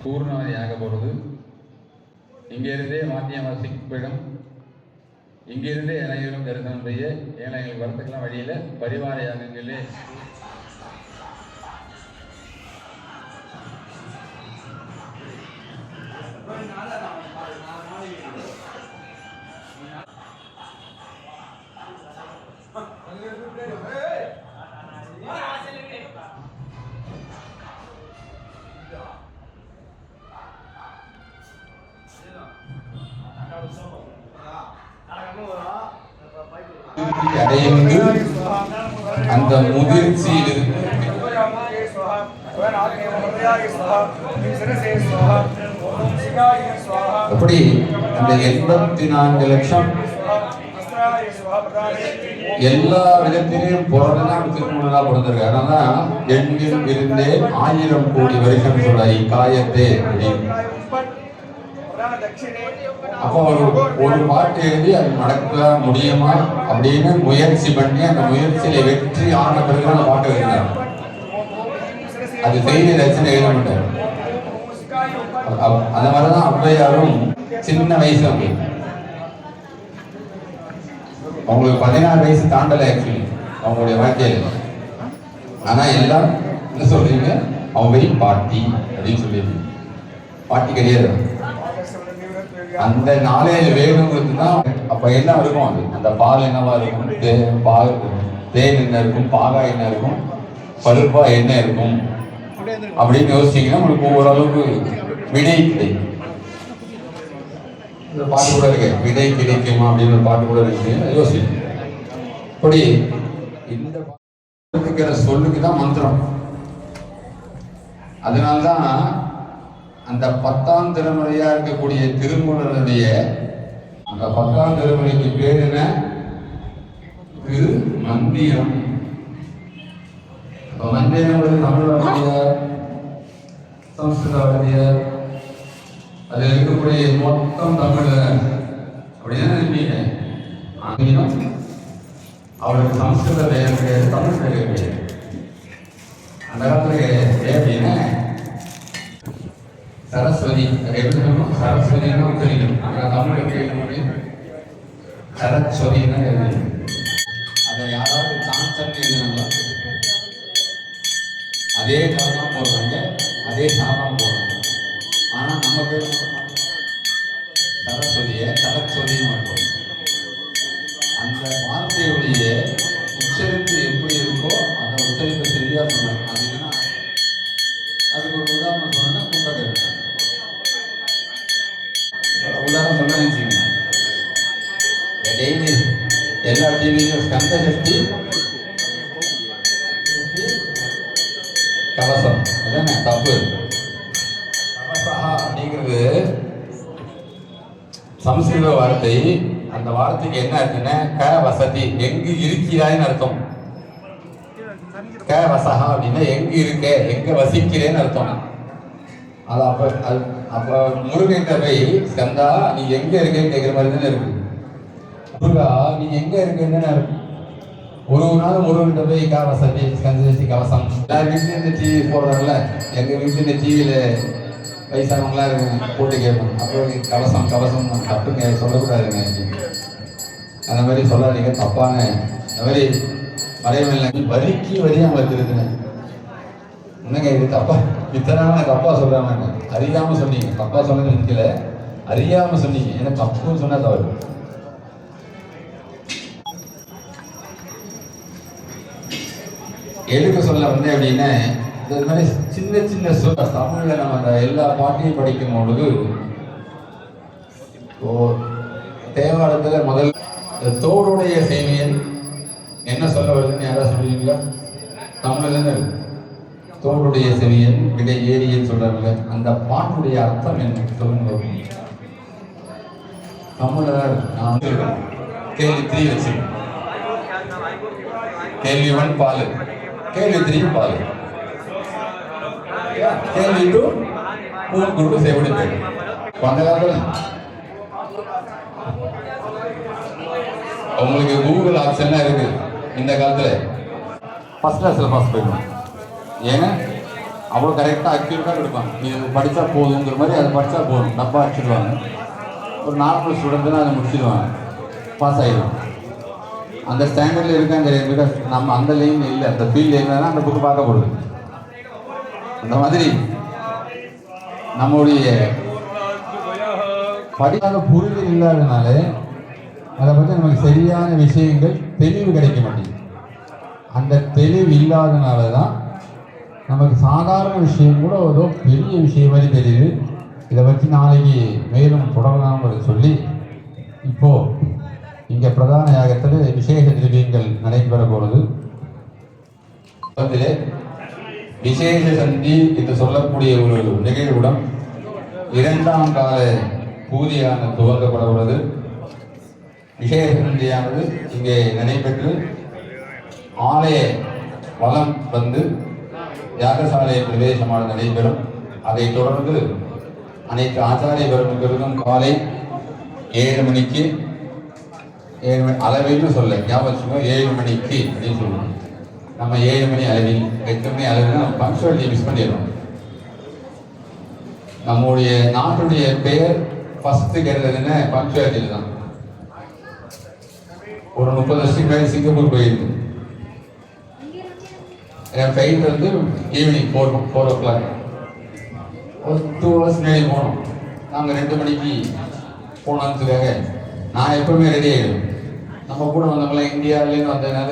பூர்ணவதி ஆக போகிறது. இங்கிருந்தே மாத்தியமா சிக்கிப்பிடும். இங்கிருந்தே இளைஞர்களும் தரிசனம் செய்ய ஏழைகள் வரத்துக்கெல்லாம் வழியில பரிவார யாகங்களே அடைந்து அந்த முதிர்ச்சியில் அப்படி அந்த 84 லட்சம் எல்லா விதத்திலையும் பிறந்ததான் திருமணலா பிறந்திருக்கு. அதனாலதான் எண்ணில் இருந்தே 1000 கோடி வருஷம் சொல்ற காயத்தே அப்படின்னு. அப்போ ஒரு பாட்டு எழுதி அது நடக்க முடியுமா அப்படின்னு முயற்சி பண்ணி அந்த முயற்சியில வெற்றி ஆன பிறகு அந்த பாட்டு எழுதினார். அது செய்தி ரச்சனை எழுத மாட்டார். அந்த மாதிரிதான் ஔவையாரும் சின்ன வயசு அவங்களுக்கு 16 வயசு தாண்டல ஆக்சுவலி அவங்களுடைய வாழ்க்கையில. ஆனா எல்லாம் என்ன சொல்றீங்க, ஔவை பாட்டி அப்படின்னு சொல்லிடுறீங்க. பாட்டி கிடையாது. அந்த நாளையில வேணுங்கிறது தான். அப்ப என்ன இருக்கும், அது அந்த பால் என்னவா இருக்கும், பால் தேன் என்ன இருக்கும், பாகா என்ன இருக்கும், பருப்பா என்ன இருக்கும் அப்படின்னு யோசிச்சீங்கன்னா உங்களுக்கு ஓரளவுக்கு விடை கிடைக்கும். இந்த பாட்டு கூட இருக்கு, விடை கிடைக்குமா அப்படின்னு ஒரு பாட்டு கூட இருக்கு, யோசிச்சு. அப்படி இந்த பாட்டுக்கிற சொல்லுக்கு தான் மந்திரம். அதனால்தான் அந்த 10ஆம் திருமுறையா இருக்கக்கூடிய திருமூலருடைய அந்த 10ஆம் திருமுறைக்கு பேர் என்ன, திரு மந்திரம். மந்திரம் தமிழ் வாத்தியார், சம்ஸ்கிருத வாத்தியார், அதில் இருக்கக்கூடிய மொத்தம் தமிழ் அப்படின்னா இருப்பீங்க. அவருக்கு சம்ஸ்கிருத வேறு கிடையாது, தமிழ் வேறு கிடையாது. அந்த காலத்துல அப்படின்னா சரஸ்வதி எப்படி சொல்லணும், சரஸ்வதினா தெரியும். தமிழ் எப்படி சரஸ்வதினா எழுதி அதை யாராவது சான்சன் எழுதுனாங்களா? அதே சாதம் போடுறாங்க, அதே சாதம் போடுறாங்க. ஆனா நம்ம பேர் சரஸ்வதிய சரஸ்வதின்னு மாட்டோம். அந்த வார்த்தையுடைய உச்சரிப்பு எப்படி இருக்கோ அந்த உச்சரிப்பை சரியா சொன்னாங்க. அது என்னன்னா அதுக்கு ஒரு உதாரணம் சொன்னா கூட்டாக உதாரணம் சொல்ல நினைச்சீங்க. டெய்லி எல்லா டிவிலையும் ஸ்கந்த சஷ்டி கவசம் அதானே தப்பு. கவசா அப்படிங்கிறது சம்ஸ்கிருத வார்த்தை. அந்த வார்த்தைக்கு என்ன இருக்குன்னா க வசதி, எங்கு இருக்கிறாய்ன்னு அர்த்தம். க வசகா அப்படின்னா எங்க இருக்க, எங்க வசிக்கிறேன்னு அர்த்தம். அது அப்ப முருகன்கிட்ட போய் ஸ்கந்தா நீ எங்க இருக்கேன்னு கேட்கிற மாதிரி தானே இருக்கு. முருகா நீ எங்க இருக்கேன்னு இருக்கு. ஒரு நாள் முருகன்கிட்ட போய் க வசதி ஸ்கந்தி கவசம். எல்லாரும் வீட்லயும் இந்த டிவி போடுறாங்கல்ல, எங்க வீட்டுல இந்த டிவியில வயசானவங்களா இருக்கு போட்டு கேட்போம். அப்போ கவசம் கவசம் தப்புங்க, சொல்லக்கூடாதுங்க. அந்த மாதிரி சொல்லாதீங்க, தப்பான அந்த மாதிரி மறைவில்லை வலிக்கு வரையும் அவங்க திருத்தினேன். என்னங்க இது தப்பா, இத்தனை தப்பா சொல்றாங்க. அறியாம சொன்னீங்க, தப்பா சொன்னது நிற்கல, அறியாம சொன்னீங்க. ஏன்னா தப்புன்னு சொன்னா தவறு. எதுக்கு சொல்ல வந்தேன் அப்படின்னா, இந்த மாதிரி சின்ன சின்ன சொல்ல தமிழ்ல நம்ம அந்த எல்லா பாட்டையும் படிக்கும் பொழுது தேவாரத்துல முதல் தோடுடைய சேமியன் என்ன சொல்ல வருதுன்னு யாராவது சொல்லுவீங்களா? தமிழ்ல இருக்கு. தோடுடைய செவியன் விடை ஏரியன்னு சொல்றாங்க. அந்த பாட்டுடைய அர்த்தம் என்ன சொல்லுங்க. தமிழ்ல நான் கேள்வி 3 வச்சு, கேள்வி 1 பால், கேள்வி 3 பால், கேள்வி 2 மூணு குரூப் சேவடி பேர். அந்த காலத்துல உங்களுக்கு கூகுள் ஆப்ஷன்லாம் இருக்கு. இந்த காலத்துல ஃபர்ஸ்ட் கிளாஸ்ல பாஸ் போயிடணும். ஏன்னா அவ்வளோ கரெக்டாக அக்யூரேட்டாக எடுப்பாங்க. நீ படித்தா போதுங்கிற மாதிரி அதை படித்தா போதும், டப்பா அடிச்சிடுவாங்க. ஒரு நார்மல் ஸ்டூடெண்ட்னா அதை முடிச்சிடுவாங்க, பாஸ் ஆகிடுவாங்க. அந்த ஸ்டாண்டர்டில் இருக்காங்க தெரியும். பிகாஸ் நம்ம அந்த லைன் இல்லை, அந்த ஃபீல்டு என்னன்னா அந்த புக்கு பார்க்கப்படுது. அந்த மாதிரி நம்முடைய படிக்காத புரிதல் இல்லாதனால அதை பற்றி நமக்கு சரியான விஷயங்கள் தெளிவு கிடைக்க மாட்டேங்குது. அந்த தெளிவு இல்லாதனால தான் நமக்கு சாதாரண விஷயம் கூட ஏதோ பெரிய விஷயம் மாதிரி தெரியுது. இதை பற்றி நாளைக்கு மேலும் தொடரலாம்னு சொல்லி இப்போது இங்கே பிரதான யாகத்தில் விசேஷ திரவியங்கள் நடைபெற போகிறது. அதிலே விசேஷ சந்தி என்று சொல்லக்கூடிய ஒரு நிகழ்வுடன் 2ஆம் கால பூஜையான துவங்கப்பட உள்ளது. விசேஷ சந்தியானது இங்கே நடைபெற்று ஆலய வலம் வந்து யாகசாலை பிரவேசமான நடைபெறும். அதைத் தொடர்ந்து அனைத்து ஆச்சாரிய பெருமக்களுக்கும் காலை 7 மணிக்கு 7 மணி அளவில்னு சொல்ல ஞாபகம் 7 மணிக்கு அப்படின்னு சொல்லுவோம். நம்ம 7 மணி அளவில் 8 மணி அளவில் நம்ம பங்க்சுவாலிட்டி மிஸ் பண்ணிடுறோம். நம்முடைய நாட்டுடைய பெயர் ஃபர்ஸ்ட் கிடையாதுன்னு பங்க்சுவாலிட்டியில் தான். ஒரு 30 வருஷத்துக்கு மேலே சிங்கப்பூர் போயிருக்கு. என் ஃப்ளைட் வந்து ஈவினிங் 4 o'clock, ஒரு 2 hours முன்னாடி போனோம். நாங்கள் 2 மணிக்கு போனதுக்காக நான் எப்பவுமே ரெடி ஆகிடுவேன். நம்ம கூட வந்தவங்களாம் இந்தியாவிலேருந்து வந்ததுனால